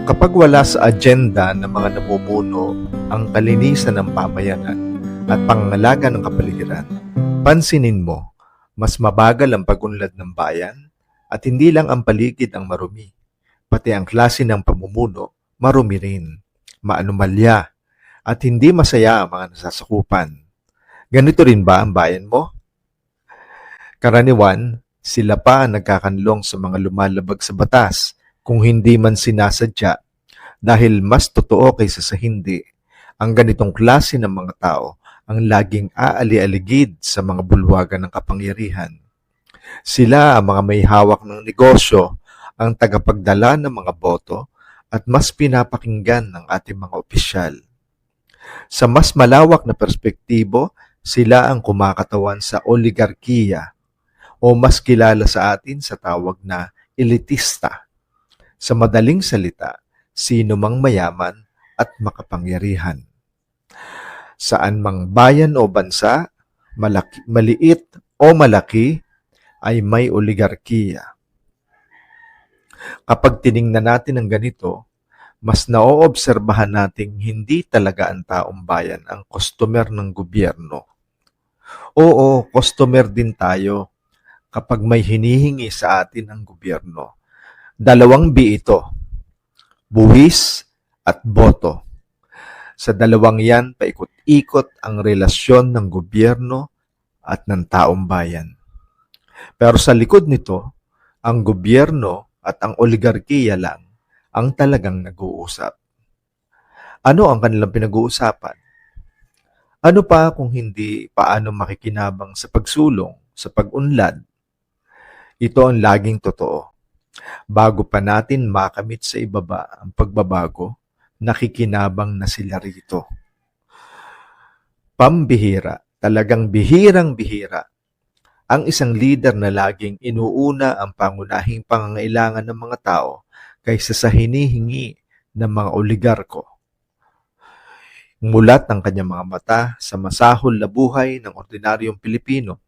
Kapag wala sa agenda ng mga namumuno ang kalinisan ng pamayanan at pangangalaga ng kapaligiran, pansinin mo, mas mabagal ang pagunlad ng bayan at hindi lang ang paligid ang marumi, pati ang klase ng pamumuno marumi rin, maanumalya at hindi masaya ang mga nasasakupan. Ganito rin ba ang bayan mo? Karaniwan, sila pa ang nagkakanlong sa mga lumalabag sa batas kung hindi man sinasadya dahil mas totoo kaysa sa hindi. Ang ganitong klase ng mga tao ang laging aali-aligid sa mga bulwagan ng kapangyarihan. Sila ang mga may hawak ng negosyo, ang tagapagdala ng mga boto, at mas pinapakinggan ng ating mga opisyal. Sa mas malawak na perspektibo, sila ang kumakatawan sa oligarkiya o mas kilala sa atin sa tawag na elitista. Sa madaling salita, sino mang mayaman at makapangyarihan. Saan mang bayan o bansa, maliit o malaki, ay may oligarkiya. Kapag tiningnan natin ang ganito, mas naoobserbahan nating hindi talaga ang taong bayan ang customer ng gobyerno. Oo, customer din tayo kapag may hinihingi sa atin ang gobyerno. Dalawang B ito, buwis at boto. Sa dalawang yan, paikot-ikot ang relasyon ng gobyerno at ng taong bayan. Pero sa likod nito, ang gobyerno at ang oligarkiya lang ang talagang nag-uusap. Ano ang kanilang pinag-uusapan? Ano pa kung hindi paano makikinabang sa pagsulong, sa pag-unlad? Ito ang laging totoo. Bago pa natin makamit sa ibaba ang pagbabago, nakikinabang na sila rito. Pambihira, talagang bihirang-bihira, ang isang leader na laging inuuna ang pangunahing pangangailangan ng mga tao kaysa sa hinihingi ng mga oligarko. Mulat ang kanyang mga mata sa masahol na buhay ng ordinaryong Pilipino,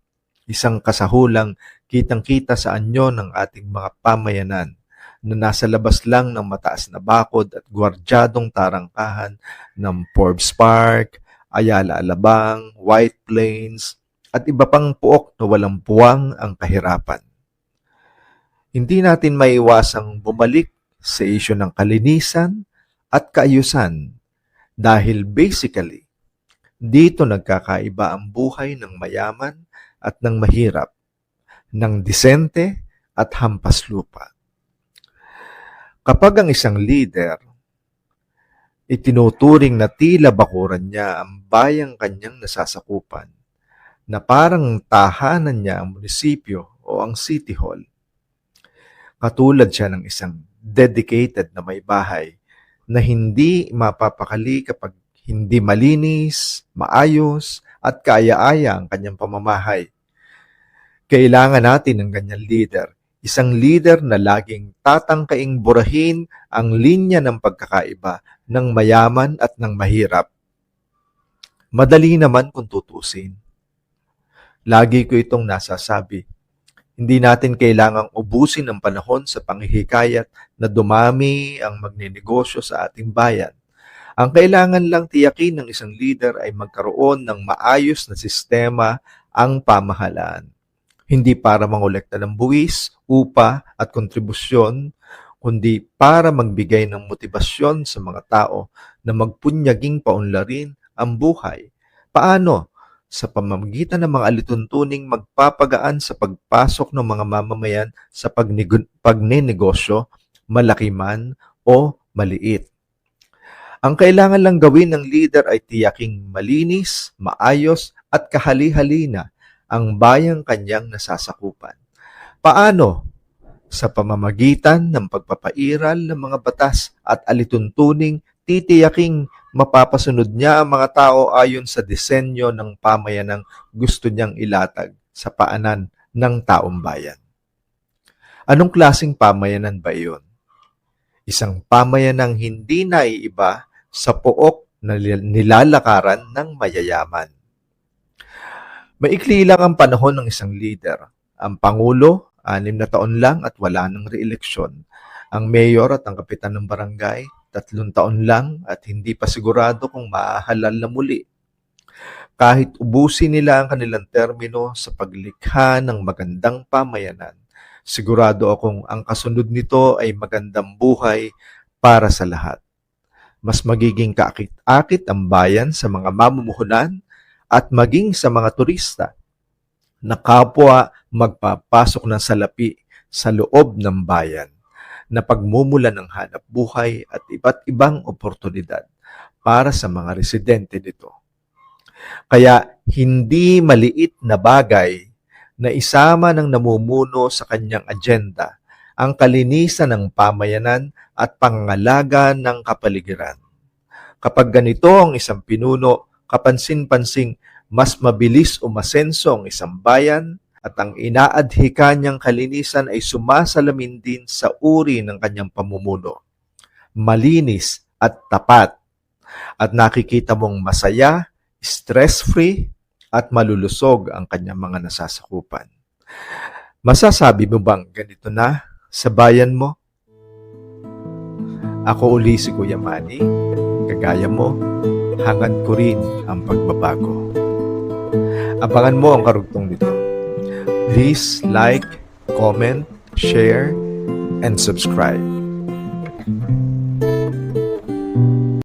isang kasahulang kitang-kita sa anyo ng ating mga pamayanan na nasa labas lang ng mataas na bakod at gwardyadong tarangkahan ng Forbes Park, Ayala Alabang, White Plains, at iba pang puok na walang puwang ang kahirapan. Hindi natin maiwasang bumalik sa isyu ng kalinisan at kaayusan dahil basically, dito nagkakaiba ang buhay ng mayaman at ng mahirap, ng disente at hampas lupa. Kapag ang isang leader itinuturing na tila bakuran niya ang bayang kanyang nasasakupan, na parang tahanan niya ang munisipyo o ang city hall. Katulad siya ng isang dedicated na may bahay na hindi mapapakali kapag hindi malinis, maayos, at kaaya-aya ang kanyang pamamahay. Kailangan natin ng ganyan leader. Isang leader na laging tatangkaing burahin ang linya ng pagkakaiba ng mayaman at ng mahirap. Madali naman kung tutusin. Lagi ko itong nasasabi. Hindi natin kailangang ubusin ang panahon sa panghihikayat na dumami ang magninegosyo sa ating bayan. Ang kailangan lang tiyakin ng isang leader ay magkaroon ng maayos na sistema ang pamahalaan. Hindi para mangolekta ng buwis, upa at kontribusyon, kundi para magbigay ng motibasyon sa mga tao na magpunyaging paunlarin ang buhay. Paano? Sa pamamagitan ng mga alituntuning magpapagaan sa pagpasok ng mga mamamayan sa pagnenegosyo, malaki man o maliit. Ang kailangan lang gawin ng leader ay tiyaking malinis, maayos at kahali-halina ang bayang kanyang nasasakupan. Paano? Sa pamamagitan ng pagpapairal ng mga batas at alituntuning titiyaking mapapasunod niya ang mga tao ayon sa disenyo ng pamayanang gusto niyang ilatag sa paanan ng taong bayan. Anong klaseng pamayanan ba iyon? Isang pamayanang hindi naiiba sa pook na nilalakaran ng mayayaman. Maikli lang ang panahon ng isang leader. Ang Pangulo, 6 na taon lang at wala ng reeleksyon. Ang mayor at ang kapitan ng barangay, 3 taon lang at hindi pa sigurado kung maahalal na muli. Kahit ubusin nila ang kanilang termino sa paglikha ng magandang pamayanan, sigurado akong ang kasunod nito ay magandang buhay para sa lahat. Mas magiging kaakit-akit ang bayan sa mga mamumuhunan at maging sa mga turista na kapwa magpapasok ng salapi sa loob ng bayan na pagmumula ng hanap buhay at iba't ibang oportunidad para sa mga residente nito. Kaya hindi maliit na bagay na isama ng namumuno sa kanyang agenda ang kalinisan ng pamayanan at pangangalaga ng kapaligiran. Kapag ganito ang isang pinuno, kapansin-pansing mas mabilis umasenso ang isang bayan at ang inaadhika niyang kalinisan ay sumasalamin din sa uri ng kanyang pamumuno. Malinis at tapat at nakikita mong masaya, stress-free at malulusog ang kanyang mga nasasakupan. Masasabi mo bang ganito na sa bayan mo? Ako uli si Kuya Manny, kagaya mo, hangad ko rin ang pagbabago. Abangan mo ang karugtong nito. Please like, comment, share, and subscribe.